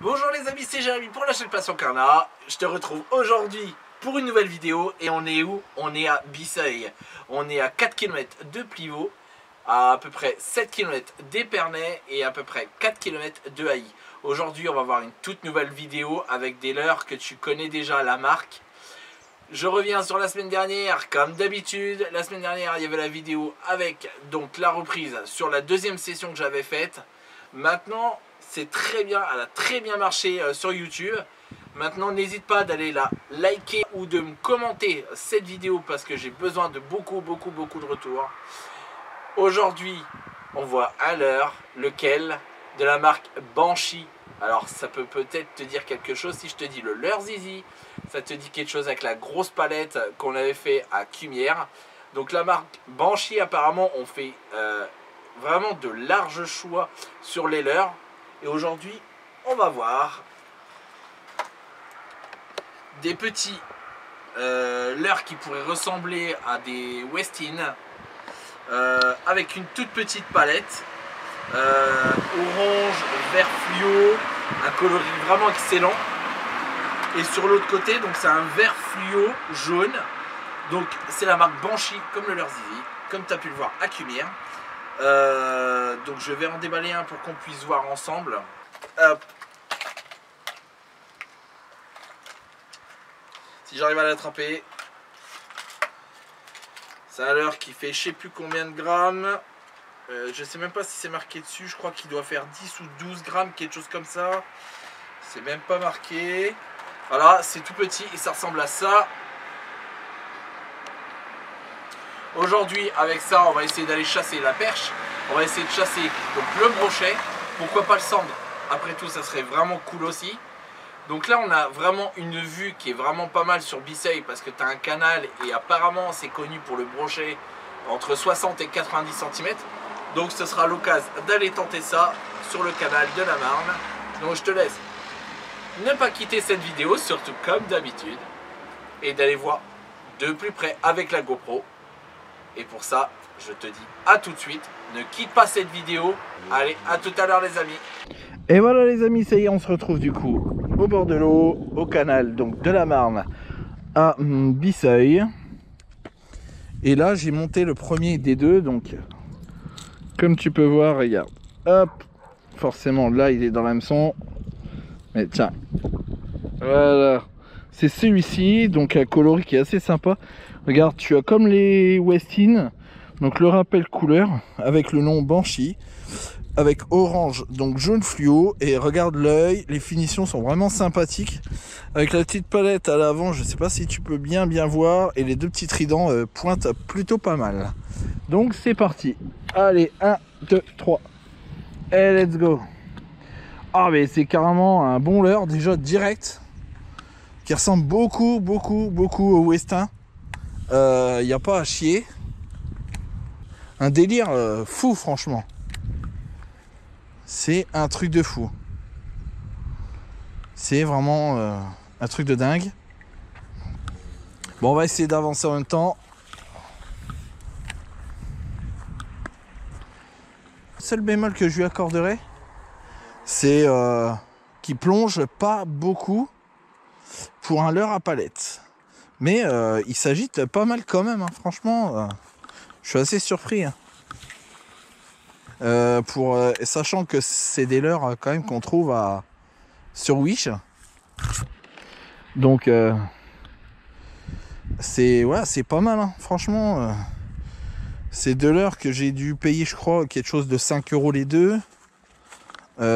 Bonjour les amis, c'est Jérémy pour la chaîne Passion Carnat. Je te retrouve aujourd'hui pour une nouvelle vidéo. Et on est où? On est à Bisseuil. On est à 4 km de Plivaux, à peu près 7 km d'Épernay et à peu près 4 km de Hailly. Aujourd'hui on va voir une toute nouvelle vidéo avec des leurres que tu connais déjà, la marque. Je reviens sur la semaine dernière comme d'habitude. La semaine dernière il y avait la vidéo avec donc la reprise sur la deuxième session que j'avais faite. Maintenant c'est très bien, elle a très bien marché sur YouTube. Maintenant n'hésite pas d'aller la liker ou de me commenter cette vidéo parce que j'ai besoin de beaucoup de retours. Aujourd'hui on voit un leurre, lequel? De la marque Banshee. Alors ça peut peut-être te dire quelque chose si je te dis le leurre Zizi. Ça te dit quelque chose avec la grosse palette qu'on avait fait à Cumières. Donc la marque Banshee, apparemment on fait vraiment de larges choix sur les leurres. Et aujourd'hui on va voir des petits leurres qui pourraient ressembler à des Westin avec une toute petite palette orange, vert fluo, un coloris vraiment excellent. Et sur l'autre côté donc c'est un vert fluo jaune. Donc c'est la marque Banshee comme le leurre Zizi, comme tu as pu le voir à Cumières. Donc je vais en déballer un pour qu'on puisse voir ensemble. Hop. Si j'arrive à l'attraper. C'est un leurre qui fait je sais plus combien de grammes. Je sais même pas si c'est marqué dessus. Je crois qu'il doit faire 10 ou 12 grammes, quelque chose comme ça. C'est même pas marqué. Voilà, c'est tout petit et ça ressemble à ça. Aujourd'hui, avec ça, on va essayer d'aller chasser la perche. On va essayer de chasser donc le brochet. Pourquoi pas le cendre? Après tout, ça serait vraiment cool aussi. Donc là, on a vraiment une vue qui est vraiment pas mal sur Bisseuil parce que tu as un canal et apparemment, c'est connu pour le brochet entre 60 et 90 cm. Donc ce sera l'occasion d'aller tenter ça sur le canal de la Marne. Donc je te laisse ne pas quitter cette vidéo, surtout comme d'habitude, et d'aller voir de plus près avec la GoPro. Et pour ça, je te dis à tout de suite. Ne quitte pas cette vidéo. Allez, à tout à l'heure les amis. Et voilà les amis, ça y est, on se retrouve du coup au bord de l'eau, au canal donc de la Marne à Bisseuil. Et là, j'ai monté le premier des deux. Donc, comme tu peux voir, regarde. Hop. Forcément, là, il est dans l'hameçon. Mais tiens. Voilà. C'est celui-ci. Donc, un coloris qui est assez sympa. Regarde, tu as comme les Westin, donc le rappel couleur avec le nom Banshee, avec orange, donc jaune fluo. Et regarde l'œil, les finitions sont vraiment sympathiques. Avec la petite palette à l'avant, je sais pas si tu peux bien voir. Et les deux petits tridents pointent plutôt pas mal. Donc c'est parti. Allez, 1, 2, 3. Et let's go. Ah mais c'est carrément un bon leurre déjà direct. Qui ressemble beaucoup au Westin. Il n'y a pas à chier. Un délire fou franchement. C'est un truc de fou. C'est vraiment un truc de dingue. Bon, on va essayer d'avancer en même temps. Le seul bémol que je lui accorderai, c'est qu'il plonge pas beaucoup pour un leurre à palette. Mais il s'agite pas mal quand même, hein. Franchement, je suis assez surpris. Hein. Sachant que c'est des leurres quand même qu'on trouve sur Wish. Donc c'est pas mal, hein. Franchement. C'est deux leurres que j'ai dû payer, je crois, quelque chose de 5 € les deux.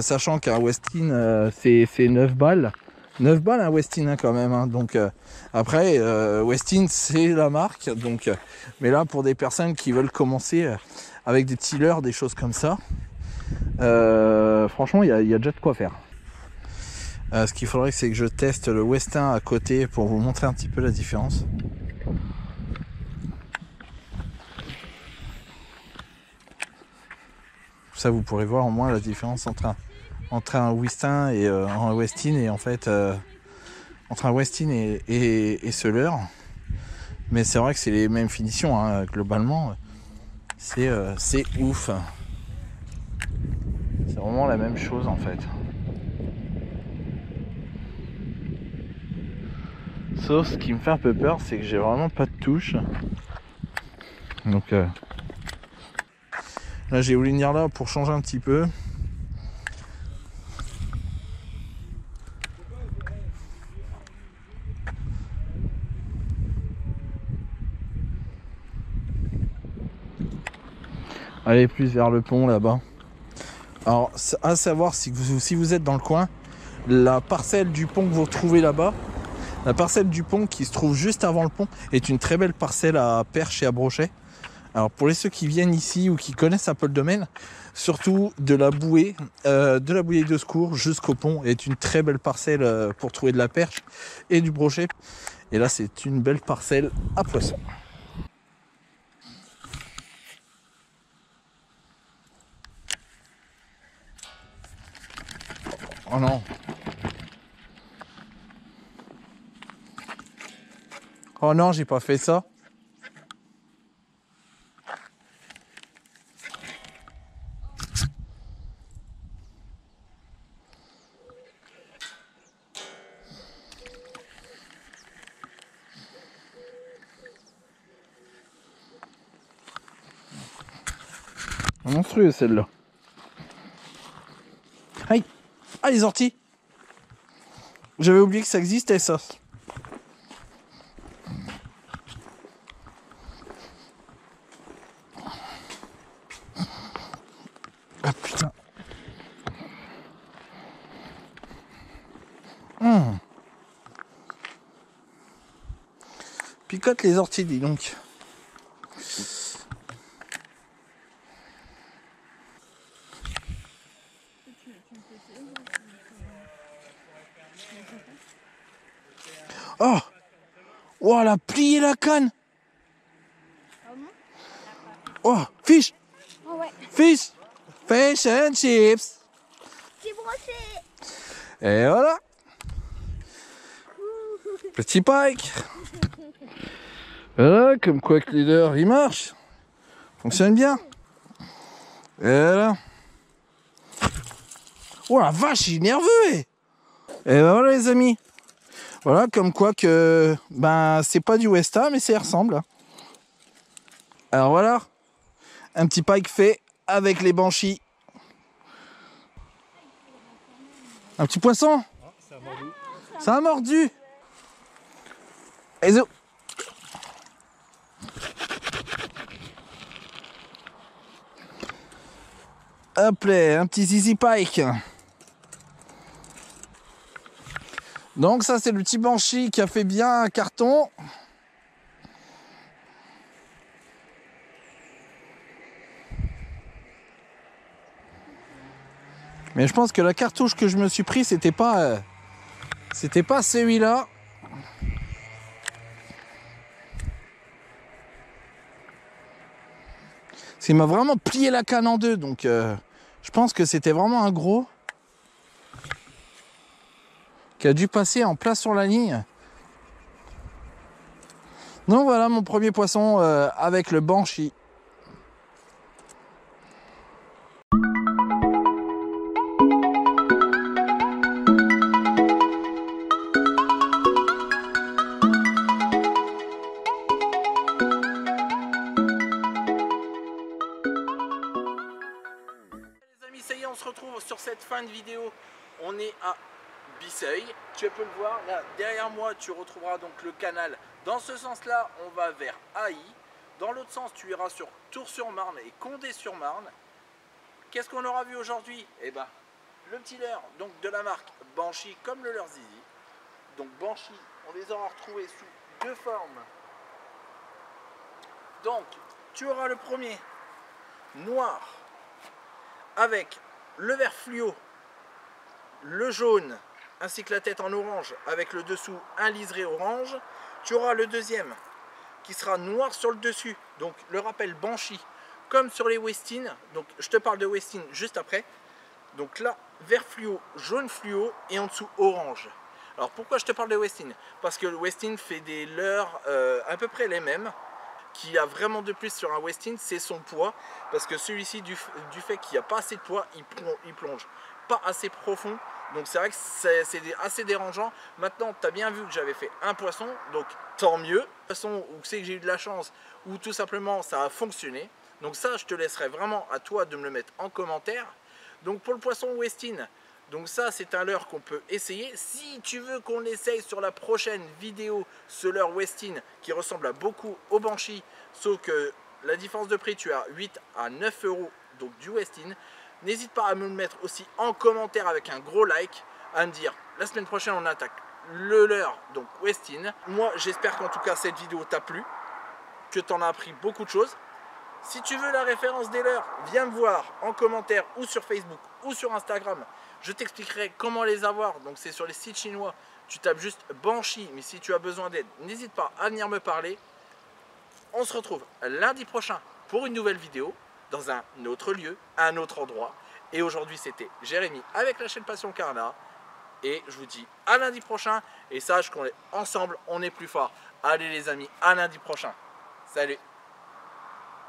Sachant qu'un Westin, c'est 9 balles. 9 balles un Westin hein, quand même. Hein. Donc après, Westin c'est la marque. Donc, mais là, pour des personnes qui veulent commencer avec des petits leurres, des choses comme ça, franchement, il y a déjà de quoi faire. Ce qu'il faudrait, c'est que je teste le Westin à côté pour vous montrer un petit peu la différence. Ça, vous pourrez voir au moins la différence entre un Westin et un Westin et en fait entre un Westin et ce leurre. Mais c'est vrai que c'est les mêmes finitions hein, globalement. C'est ouf. C'est vraiment la même chose en fait. Sauf ce qui me fait un peu peur, c'est que j'ai vraiment pas de touche. Donc là j'ai voulu venir là pour changer un petit peu. Aller plus vers le pont là-bas. Alors à savoir si vous êtes dans le coin, la parcelle du pont que vous retrouvez là-bas, la parcelle du pont qui se trouve juste avant le pont, est une très belle parcelle à perche et à brochet. Alors pour ceux qui viennent ici ou qui connaissent un peu le domaine, surtout de la bouée de secours jusqu'au pont est une très belle parcelle pour trouver de la perche et du brochet. Et là c'est une belle parcelle à poissons. Oh non. Oh non, j'ai pas fait ça. Monstrueux celle-là. Aïe. Ah, les orties. J'avais oublié que ça existait ça. Ah putain. Picote les orties, dis donc. Oh. Oh, elle a plié la canne. Oh, fish. Oh ouais. Fish. Fish and chips. Petit brochet. Et voilà. Petit pike. Voilà, comme quoi que leader, il marche. Fonctionne bien. Et voilà. Oh la vache, il est nerveux. Et ben voilà les amis. Voilà, comme quoi que ben c'est pas du Westa, mais ça y ressemble. Alors voilà, un petit pike fait avec les banshis. Un petit poisson. Ça a mordu. Ça a mordu. Ezo. Hop là, un petit zizi pike. Donc ça c'est le petit banshee qui a fait bien un carton. Mais je pense que la cartouche que je me suis pris c'était pas celui-là. Il m'a vraiment plié la canne en deux, donc je pense que c'était vraiment un gros qui a dû passer en plein sur la ligne. Donc voilà mon premier poisson avec le banshee. Les amis, ça y est, on se retrouve sur cette fin de vidéo. On est à Bisseuil, tu peux le voir là derrière moi, tu retrouveras donc le canal. Dans ce sens là on va vers Haï, dans l'autre sens tu iras sur Tours-sur-Marne et Condé-sur-Marne. Qu'est-ce qu'on aura vu aujourd'hui? Eh ben le petit leurre donc de la marque Banshee comme le leurre Zizi. Donc Banshee, on les aura retrouvés sous deux formes. Donc tu auras le premier noir avec le vert fluo, le jaune ainsi que la tête en orange avec le dessous un liseré orange. Tu auras le deuxième qui sera noir sur le dessus, donc le rappel Banshee comme sur les Westin. Donc je te parle de Westin juste après. Donc là vert fluo, jaune fluo et en dessous orange. Alors pourquoi je te parle de Westin? Parce que le Westin fait des leurres à peu près les mêmes. Qui a vraiment de plus sur un Westin, c'est son poids, parce que celui-ci du fait qu'il n'y a pas assez de poids, il plonge. pas assez profond. Donc c'est vrai que c'est assez dérangeant. Maintenant, tu as bien vu que j'avais fait un poisson, donc tant mieux. De toute façon, ou c'est que j'ai eu de la chance, ou tout simplement ça a fonctionné. Donc ça, je te laisserai vraiment à toi de me le mettre en commentaire. Donc pour le poisson Westin, donc ça c'est un leurre qu'on peut essayer. Si tu veux qu'on l'essaye sur la prochaine vidéo, ce leurre Westin qui ressemble à beaucoup au Banshee, sauf que la différence de prix, tu as 8 à 9 euros, donc du Westin. N'hésite pas à me le mettre aussi en commentaire avec un gros like, à me dire la semaine prochaine on attaque le leurre, donc Westin. Moi j'espère qu'en tout cas cette vidéo t'a plu, que tu en as appris beaucoup de choses. Si tu veux la référence des leurres, viens me voir en commentaire ou sur Facebook ou sur Instagram. Je t'expliquerai comment les avoir. Donc c'est sur les sites chinois. Tu tapes juste Banshee, mais si tu as besoin d'aide, n'hésite pas à venir me parler. On se retrouve lundi prochain pour une nouvelle vidéo dans un autre lieu, un autre endroit. Et aujourd'hui c'était Jérémy avec la chaîne Passion Carnat. Et je vous dis à lundi prochain. Et sache qu'on est ensemble, on est plus fort. Allez les amis, à lundi prochain. Salut!